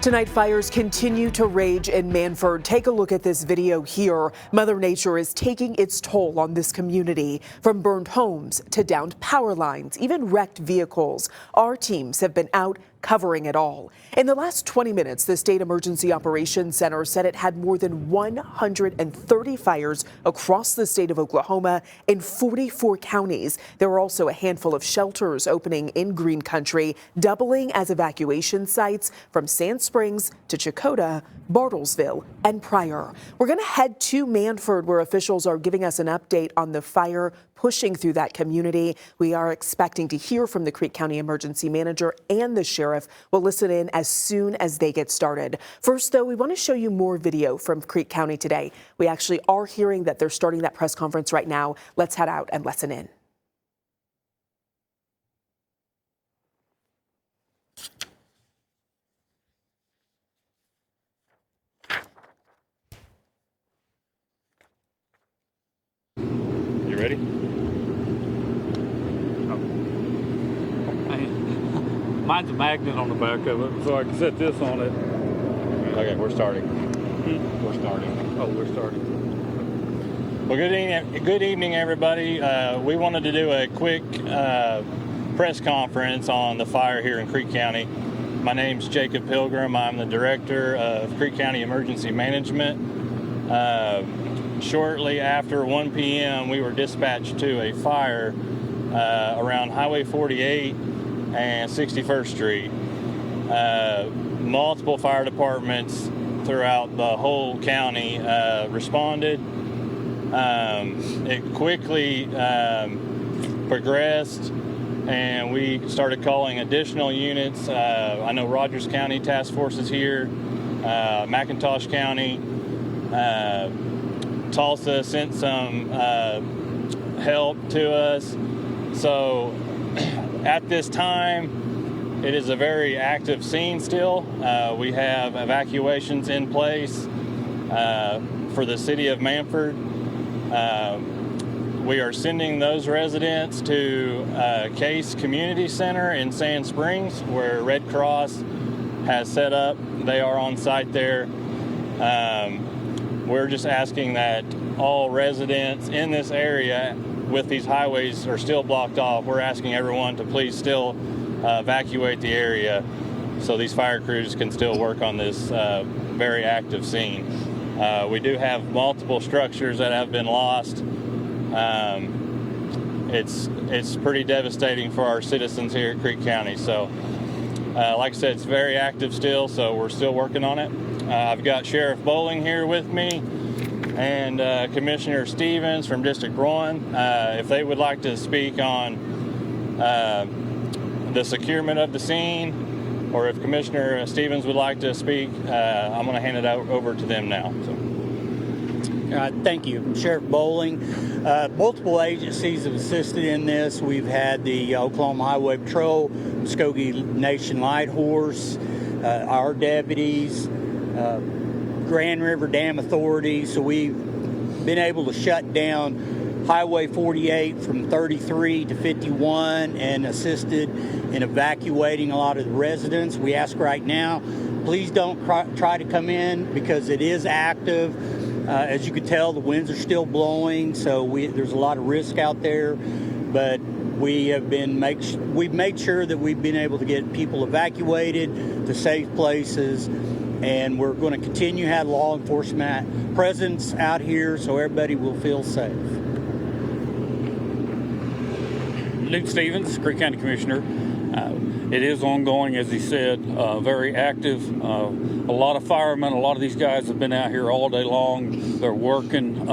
Tonight, fires continue to rage in Manford. Take a look at this video here. Mother Nature is taking its toll on this community, from burned homes to downed power lines, even wrecked vehicles. Our teams have been out covering it all. In the last 20 minutes, the State Emergency Operations Center said it had more than 130 fires across the state of Oklahoma in 44 counties. There were also a handful of shelters opening in Green Country, doubling as evacuation sites from Sand Springs to Chakota, Bartlesville, and Pryor. We're going to head to Manford, where officials are giving us an update on the fire pushing through that community. We are expecting to hear from the Creek County Emergency Manager and the Sheriff. We'll listen in as soon as they get started. First, though, we want to show you more video from Creek County today. We actually are hearing that they're starting that press conference right now. Let's head out and listen in. You ready? Mine's a magnet on the back of it, so I can set this on it. Okay, we're starting. We're starting. Oh, we're starting. Well, good evening, everybody. We wanted to do a quick press conference on the fire here in Creek County. My name's Jacob Pilgrim. I'm the director of Creek County Emergency Management. Shortly after 1 p.m., we were dispatched to a fire around Highway 48 and 61st Street. Multiple fire departments throughout the whole county responded. It quickly progressed, and we started calling additional units. I know Rogers County Task Force is here, McIntosh County, Tulsa sent some help to us. So at this time, it is a very active scene still. We have evacuations in place for the city of Manford. We are sending those residents to Case Community Center in Sand Springs, where Red Cross has set up. They are on site there. We're just asking that all residents in this area, with these highways are still blocked off, we're asking everyone to please still evacuate the area so these fire crews can still work on this very active scene. We do have multiple structures that have been lost. It's pretty devastating for our citizens here at Creek County. So like I said, it's very active still, so we're still working on it. I've got Sheriff Bowling here with me and Commissioner Stevens from District 1. If they would like to speak on the securement of the scene, or if Commissioner Stevens would like to speak, I'm going to hand it over to them now. Thank you, Sheriff Bowling. Multiple agencies have assisted in this. We've had the Oklahoma Highway Patrol, Muskogee Nation Light Horse, our deputies, Grand River Dam Authority. So we've been able to shut down Highway 48 from 33 to 51 and assisted in evacuating a lot of the residents. We ask right now, please don't try to come in because it is active. As you can tell, the winds are still blowing, so there's a lot of risk out there. But we've made sure that we've been able to get people evacuated to safe places, and we're going to continue to have law enforcement presence out here so everybody will feel safe. Luke Stevens, Creek County Commissioner. It is ongoing, as he said, very active. A lot of firemen, a lot of these guys have been out here all day long. They're working,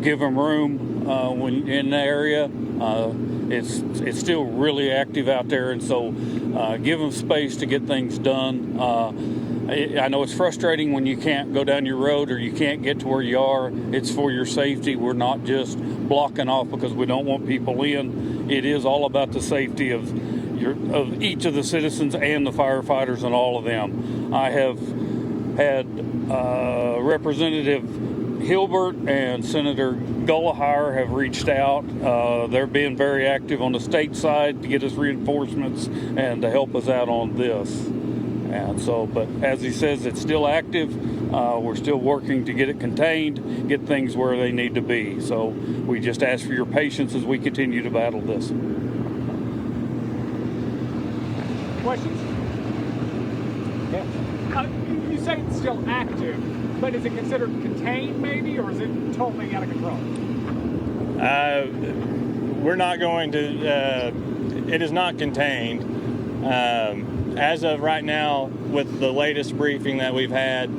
give them room when in the area. It's still really active out there, and so give them space to get things done. I know it's frustrating when you can't go down your road or you can't get to where you are. It's for your safety. We're not just blocking off because we don't want people in. It is all about the safety of each of the citizens and the firefighters and all of them. I have had Representative Hilbert and Senator Gullahire have reached out. They're being very active on the state side to get us reinforcements and to help us out on this. And so, but as he says, it's still active. We're still working to get it contained, get things where they need to be. So we just ask for your patience as we continue to battle this. Questions? Yeah. You say it's still active, but is it considered contained maybe, or is it totally out of control? We're not going to, it is not contained. As of right now, with the latest briefing that we've had,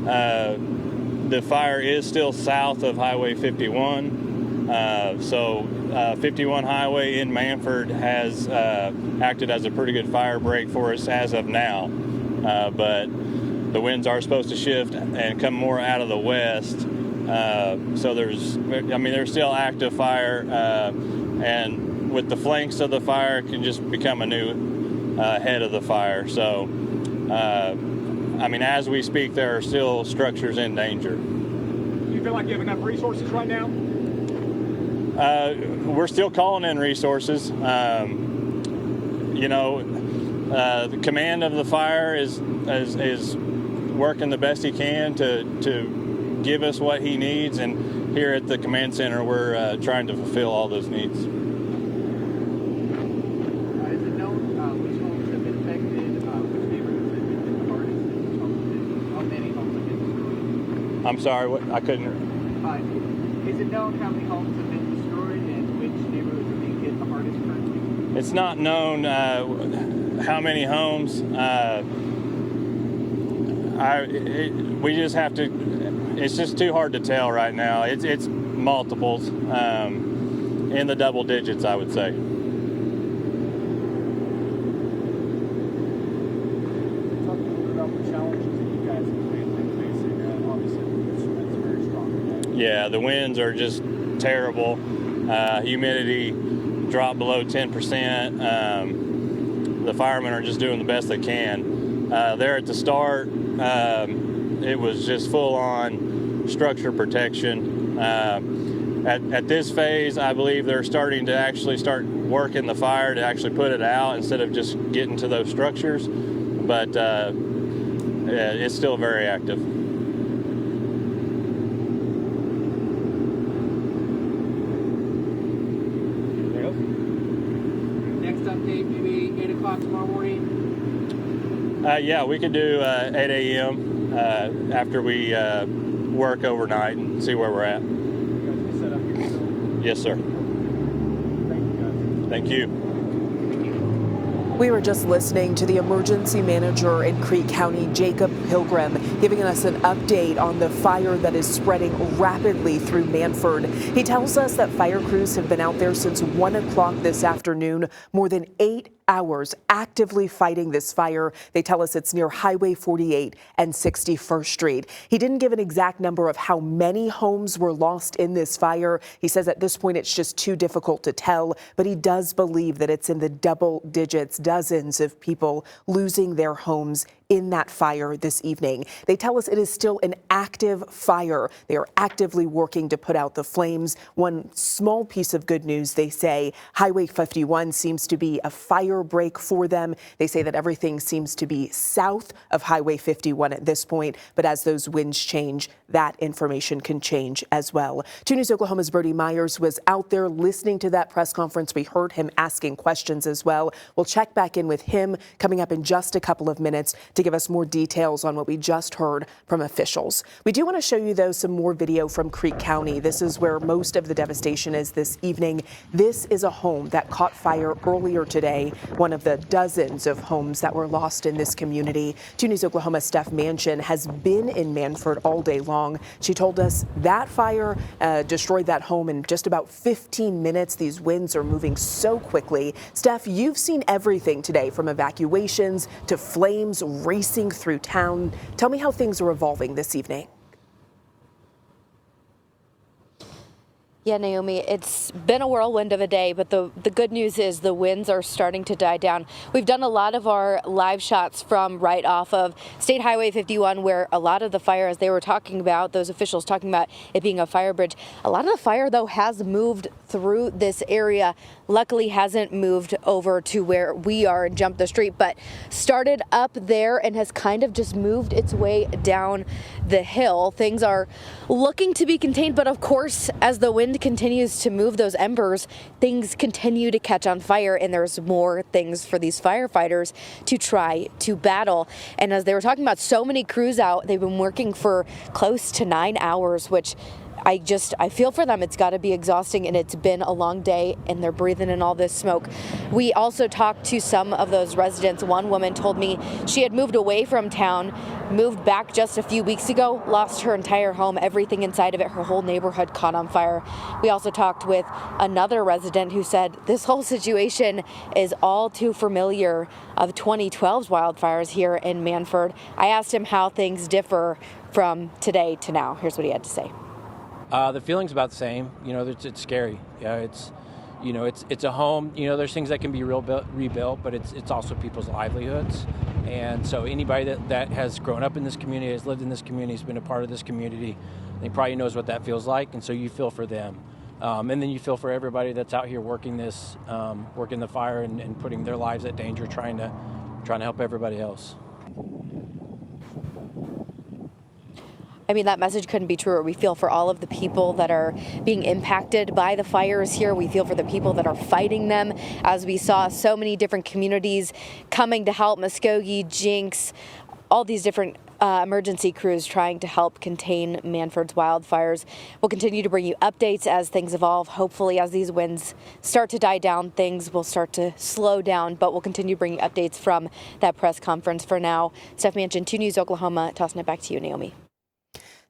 the fire is still south of Highway 51. 51 Highway in Manford has acted as a pretty good fire break for us as of now. But the winds are supposed to shift and come more out of the west. So there's still active fire, and with the flanks of the fire, it can just become a new head of the fire. So, as we speak, there are still structures in danger. Do you feel like you have enough resources right now? We're still calling in resources. The command of the fire is working the best he can to give us what he needs, and here at the command center, we're trying to fulfill all those needs. I'm sorry, what? I couldn't. Is it known how many homes have been destroyed and which neighborhoods are being hit the hardest currently? It's not known how many homes. We just have to. It's just too hard to tell right now. It's multiples, in the double digits, I would say. Talk a little bit about the challenges that you guys have been facing. Obviously, it's very strong. Yeah, the winds are just terrible. Humidity dropped below 10%. The firemen are just doing the best they can. There at the start, it was just full-on structure protection. At this phase, I believe they're starting to actually start working the fire to actually put it out instead of just getting to those structures. But it's still very active. Next update, maybe 8 o'clock tomorrow morning? Yeah, we could do 8 a.m. After we work overnight and see where we're at. You guys set up here still? Yes, sir. Thank you, guys. Thank you. We were just listening to the emergency manager in Creek County, Jacob Pilgrim, giving us an update on the fire that is spreading rapidly through Manford. He tells us that fire crews have been out there since 1 o'clock this afternoon, more than 8 hours actively fighting this fire. They tell us it's near Highway 48 and 61st Street. He didn't give an exact number of how many homes were lost in this fire. He says at this point it's just too difficult to tell, but he does believe that it's in the double digits, dozens of people losing their homes in that fire this evening. They tell us it is still an active fire. They are actively working to put out the flames. One small piece of good news, they say, Highway 51 seems to be a fire break for them. They say that everything seems to be south of Highway 51 at this point, but as those winds change, that information can change as well. 2 News Oklahoma's Brody Myers was out there listening to that press conference. We heard him asking questions as well. We'll check back in with him coming up in just a couple of minutes to give us more details on what we just heard from officials. We do want to show you, though, some more video from Creek County. This is where most of the devastation is this evening. This is a home that caught fire earlier today, one of the dozens of homes that were lost in this community. 2 News Oklahoma's Steph Manchin has been in Manford all day long. She told us that fire destroyed that home in just about 15 minutes. These winds are moving so quickly. Steph, you've seen everything today, from evacuations to flames racing through town. Tell me how things are evolving this evening. Yeah, Naomi, it's been a whirlwind of a day, but the good news is the winds are starting to die down. We've done a lot of our live shots from right off of State Highway 51, where a lot of the fire, as they were talking about, those officials talking about it being a fire bridge, a lot of the fire, though, has moved through this area. Luckily, hasn't moved over to where we are and jumped the street, but started up there and has kind of just moved its way down the hill. Things are looking to be contained, but of course, as the wind continues to move those embers, things continue to catch on fire, and there's more things for these firefighters to try to battle. And as they were talking about, so many crews out, they've been working for close to 9 hours, which I feel for them. It's got to be exhausting, and it's been a long day, and they're breathing in all this smoke. We also talked to some of those residents. One woman told me she had moved away from town, moved back just a few weeks ago, lost her entire home, everything inside of it, her whole neighborhood caught on fire. We also talked with another resident who said this whole situation is all too familiar of 2012's wildfires here in Manford. I asked him how things differ from today to now. Here's what he had to say. The feeling's about the same. You know, it's scary. Yeah, it's a home. You know, there's things that can be rebuilt, but it's also people's livelihoods. And so anybody that has grown up in this community, has lived in this community, has been a part of this community, they probably knows what that feels like. And so you feel for them. And then you feel for everybody that's out here working working the fire and putting their lives at danger, trying to help everybody else. I mean, that message couldn't be truer. We feel for all of the people that are being impacted by the fires here. We feel for the people that are fighting them. As we saw so many different communities coming to help, Muskogee, Jinx, all these different emergency crews trying to help contain Manford's wildfires. We'll continue to bring you updates as things evolve. Hopefully, as these winds start to die down, things will start to slow down, but we'll continue to bring you updates from that press conference. For now, Steph Manchin, 2 News Oklahoma, tossing it back to you, Naomi.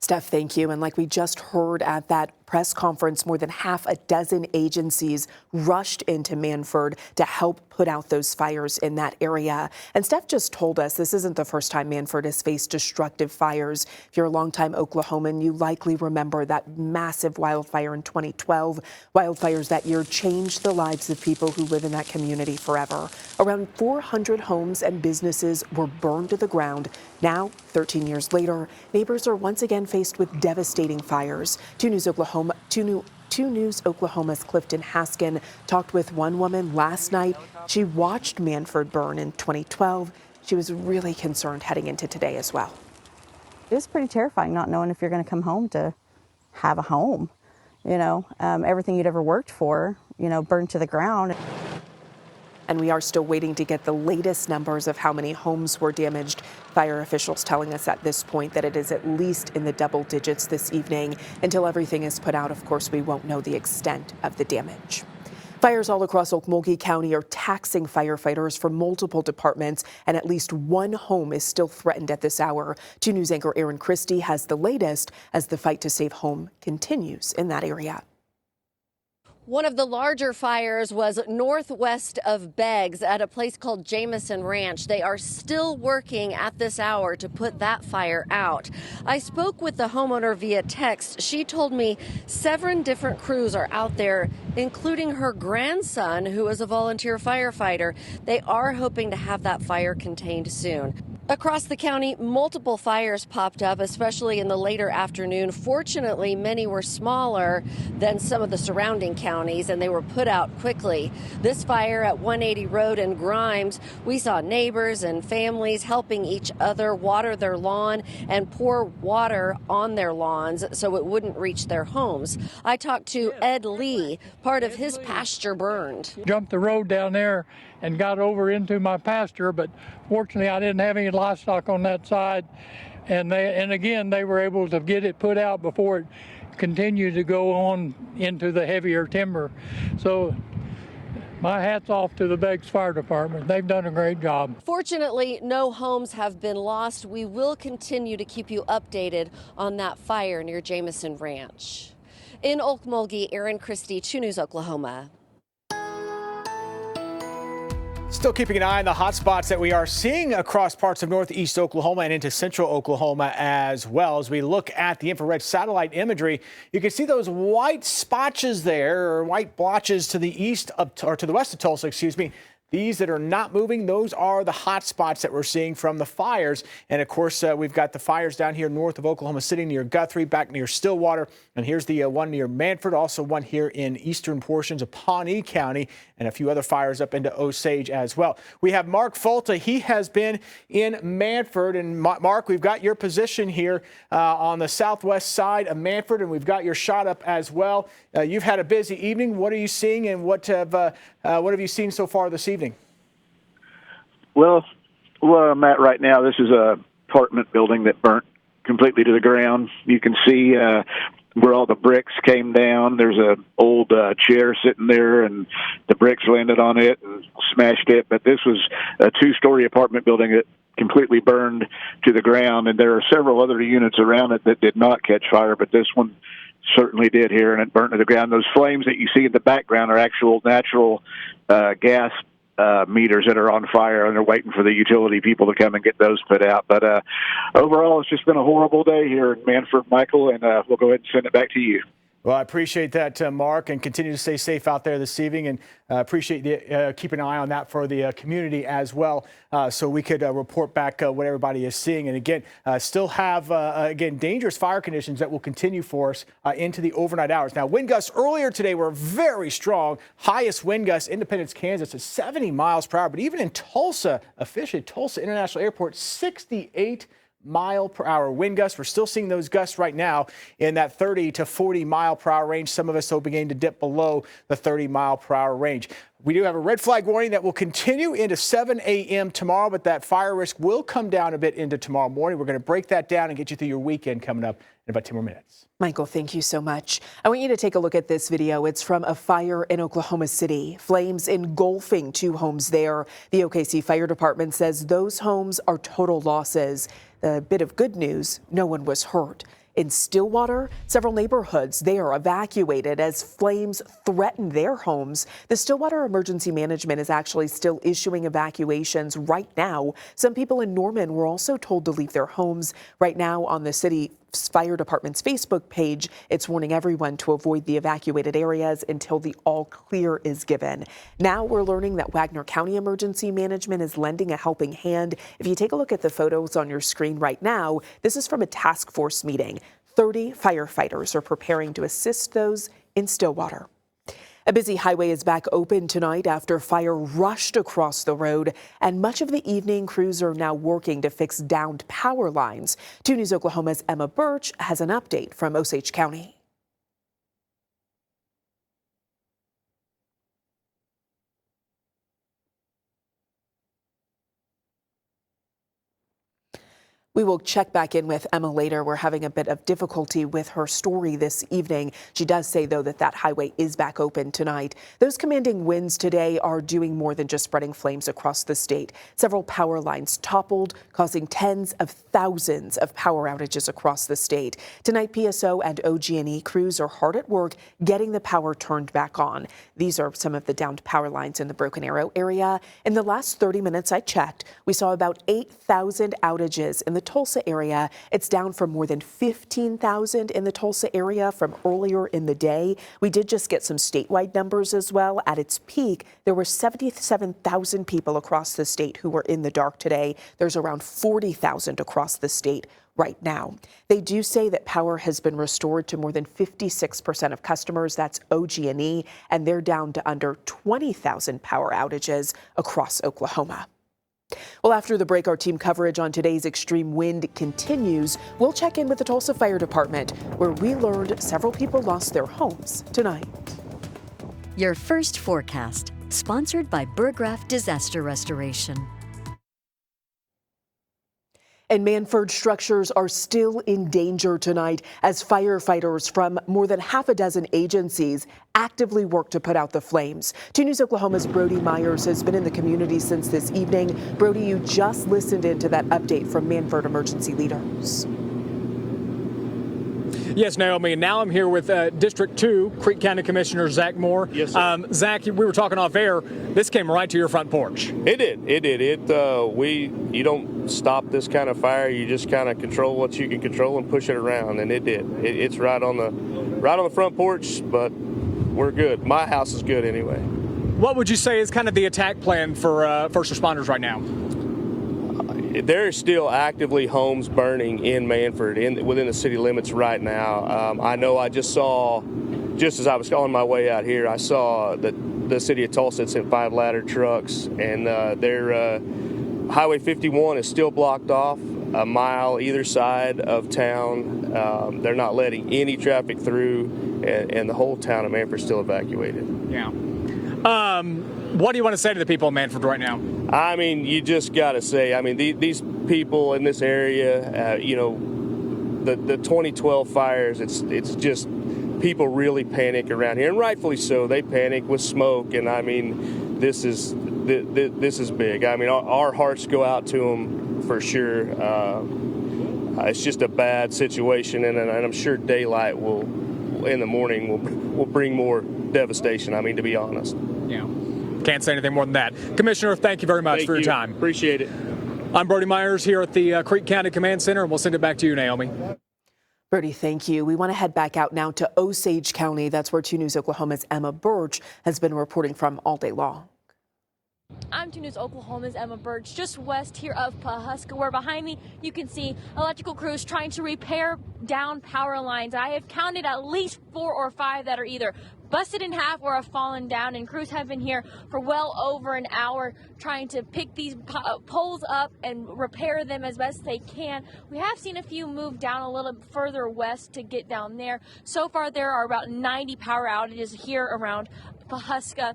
Steph, thank you. And like we just heard at that press conference, more than half a dozen agencies rushed into Manford to help put out those fires in that area. And Steph just told us this isn't the first time Manford has faced destructive fires. If you're a longtime Oklahoman, you likely remember that massive wildfire in 2012. Wildfires that year changed the lives of people who live in that community forever. Around 400 homes and businesses were burned to the ground. Now, 13 years later, neighbors are once again faced with devastating fires. 2 News Oklahoma's Clifton Haskin talked with one woman last night. She watched Manford burn in 2012. She was really concerned heading into today as well. It was pretty terrifying not knowing if you're going to come home to have a home. You know, everything you'd ever worked for, you know, burned to the ground. And we are still waiting to get the latest numbers of how many homes were damaged. Fire officials telling us at this point that it is at least in the double digits this evening. Until everything is put out, of course, we won't know the extent of the damage. Fires all across Okmulgee County are taxing firefighters from multiple departments, and at least one home is still threatened at this hour. 2 News anchor Erin Christie has the latest as the fight to save home continues in that area. One of the larger fires was northwest of Beggs at a place called Jameson Ranch. They are still working at this hour to put that fire out. I spoke with the homeowner via text. She told me 7 different crews are out there, including her grandson, who is a volunteer firefighter. They are hoping to have that fire contained soon. Across the county, multiple fires popped up, especially in the later afternoon. Fortunately, many were smaller than some of the surrounding counties, and they were put out quickly. This fire at 180 Road in Grimes, we saw neighbors and families helping each other water their lawn and pour water on their lawns so it wouldn't reach their homes. I talked to Ed Lee. Part of his pasture burned. Jumped the road down there and got over into my pasture, but fortunately I didn't have any livestock on that side, and again they were able to get it put out before it continued to go on into the heavier timber. So my hat's off to the Beggs Fire Department. They've done a great job. Fortunately, no homes have been lost. We will continue to keep you updated on that fire near Jameson Ranch. In Okmulgee, Erin Christie, 2 News Oklahoma. Still keeping an eye on the hot spots that we are seeing across parts of northeast Oklahoma and into central Oklahoma as well. As we look at the infrared satellite imagery, you can see those white spotches there, or white blotches to the east of, or to the west of Tulsa, excuse me. These that are not moving, those are the hot spots that we're seeing from the fires. And of course, we've got the fires down here north of Oklahoma City near Guthrie, back near Stillwater. And here's the one near Manford, also one here in eastern portions of Pawnee County, and a few other fires up into Osage as well. We have Mark Folta. He has been in Manford. And Mark, we've got your position here on the southwest side of Manford, and we've got your shot up as well. You've had a busy evening. What are you seeing, and what have you seen so far this evening? Well, where I'm at right now, this is a apartment building that burnt completely to the ground. You can see where all the bricks came down. There's an old chair sitting there, and the bricks landed on it and smashed it. But this was a two-story apartment building that completely burned to the ground, and there are several other units around it that did not catch fire, but this one certainly did here, and it burnt to the ground. Those flames that you see in the background are actual natural gas meters that are on fire, and they're waiting for the utility people to come and get those put out. But overall, it's just been a horrible day here in Manford, Michael, and we'll go ahead and send it back to you. Well, I appreciate that, Mark, and continue to stay safe out there this evening, and appreciate the keeping an eye on that for the community as well, so we could report back what everybody is seeing. And again, still have, again, dangerous fire conditions that will continue for us into the overnight hours. Now, wind gusts earlier today were very strong. Highest wind gusts, Independence, Kansas, at 70 miles per hour. But even in Tulsa, officially Tulsa International Airport, 68-mile-per-hour wind gusts. We're still seeing those gusts right now in that 30 to 40-mile-per-hour range. Some of us are beginning to dip below the 30-mile-per-hour range. We do have a red flag warning that will continue into 7 a.m. tomorrow, but that fire risk will come down a bit into tomorrow morning. We're going to break that down and get you through your weekend coming up in about 10 more minutes. Michael, thank you so much. I want you to take a look at this video. It's from a fire in Oklahoma City. Flames engulfing two homes there. The OKC Fire Department says those homes are total losses. A bit of good news, no one was hurt. In Stillwater, several neighborhoods there evacuated as flames threatened their homes. The Stillwater Emergency Management is actually still issuing evacuations right now. Some people in Norman were also told to leave their homes. Right now on the city Fire Department's Facebook page, it's warning everyone to avoid the evacuated areas until the all clear is given. Now we're learning that Wagner County Emergency Management is lending a helping hand. If you take a look at the photos on your screen right now, this is from a task force meeting. 30 firefighters are preparing to assist those in Stillwater. A busy highway is back open tonight after fire rushed across the road, and much of the evening crews are now working to fix downed power lines. 2 News Oklahoma's Emma Birch has an update from Osage County. We will check back in with Emma later. We're having a bit of difficulty with her story this evening. She does say, though, that that highway is back open tonight. Those commanding winds today are doing more than just spreading flames across the state. Several power lines toppled, causing tens of thousands of power outages across the state. Tonight, PSO and OG&E crews are hard at work getting the power turned back on. These are some of the downed power lines in the Broken Arrow area. In the last 30 minutes I checked, we saw about 8,000 outages in the Tulsa area. It's down from more than 15,000 in the Tulsa area from earlier in the day. We did just get some statewide numbers as well. At its peak, there were 77,000 people across the state who were in the dark today. There's around 40,000 across the state right now. They do say that power has been restored to more than 56% of customers. That's OG&E, and they're down to under 20,000 power outages across Oklahoma. Well, after the break, our team coverage on today's extreme wind continues. We'll check in with the Tulsa Fire Department, where we learned several people lost their homes tonight. Your first forecast, sponsored by Burgraff Disaster Restoration. And Manford structures are still in danger tonight as firefighters from more than half a dozen agencies actively work to put out the flames. 2 News Oklahoma's Brody Myers has been in the community since this evening. Brody, you just listened into that update from Manford emergency leaders. Yes, Naomi, and now I'm here with District 2, Creek County Commissioner Zach Moore. Yes, sir. Zach, we were talking off air. This came right to your front porch. It did. You don't stop this kind of fire. You just kind of control what you can control and push it around, and it did. It's right on the front porch, but we're good. My house is good anyway. What would you say is kind of the attack plan for first responders right now? There are still actively homes burning in Manford, within the city limits right now. I know I just as I was on my way out here, I saw that the city of Tulsa had sent 5 ladder trucks, and their Highway 51 is still blocked off a mile either side of town. They're not letting any traffic through, and the whole town of Manford is still evacuated. Yeah. What do you want to say to the people in Manford right now? I mean, you just got to say, I mean, these people in this area, the 2012 fires, it's just people really panic around here, and rightfully so. They panic with smoke, and I mean, this is big. I mean, our hearts go out to them for sure. It's just a bad situation, and I'm sure daylight in the morning will bring more devastation. I mean, to be honest. Yeah. Can't say anything more than that. Commissioner, thank you very much for your time. Appreciate it. I'm Brody Myers here at the Creek County Command Center, and we'll send it back to you, Naomi. Brody, thank you. We want to head back out now to Osage County. That's where 2 News Oklahoma's Emma Birch has been reporting from all day long. I'm 2 News Oklahoma's Emma Birch, just west here of Pawhuska, where behind me you can see electrical crews trying to repair down power lines. I have counted at least 4 or 5 that are either busted in half or have fallen down, and crews have been here for well over an hour trying to pick these poles up and repair them as best they can. We have seen a few move down a little further west to get down there. So far there are about 90 power outages here around Pawhuska,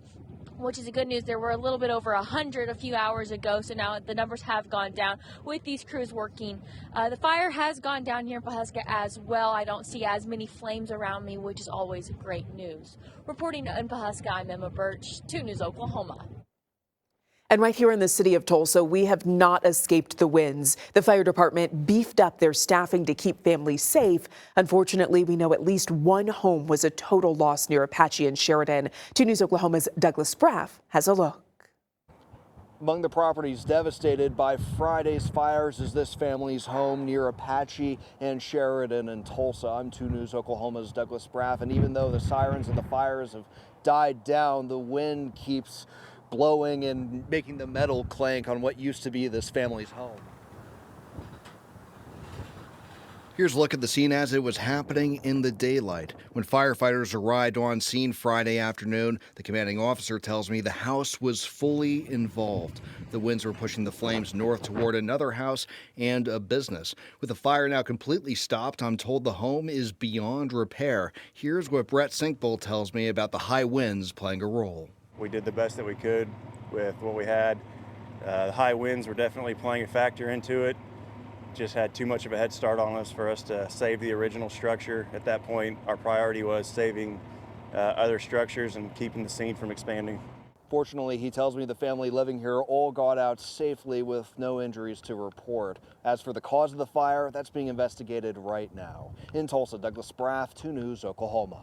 which is a good news. There were a little bit over 100 a few hours ago, so now the numbers have gone down with these crews working. The fire has gone down here in Pawhuska as well. I don't see as many flames around me, which is always great news. Reporting in Pawhuska, I'm Emma Birch, 2 News Oklahoma. And right here in the city of Tulsa, we have not escaped the winds. The fire department beefed up their staffing to keep families safe. Unfortunately, we know at least 1 home was a total loss near Apache and Sheridan. 2 News Oklahoma's Douglas Braff has a look. Among the properties devastated by Friday's fires is this family's home near Apache and Sheridan in Tulsa. I'm 2 News Oklahoma's Douglas Braff, and even though the sirens and the fires have died down, the wind keeps blowing and making the metal clank on what used to be this family's home. Here's a look at the scene as it was happening in the daylight. When firefighters arrived on scene Friday afternoon, the commanding officer tells me the house was fully involved. The winds were pushing the flames north toward another house and a business. With the fire now completely stopped, I'm told the home is beyond repair. Here's what Brett Sinkbull tells me about the high winds playing a role. We did the best that we could with what we had. The high winds were definitely playing a factor into it. Just had too much of a head start on us for us to save the original structure. At that point, our priority was saving other structures and keeping the scene from expanding. Fortunately, he tells me the family living here all got out safely with no injuries to report. As for the cause of the fire, that's being investigated right now. In Tulsa, Douglas Braff, 2 News, Oklahoma.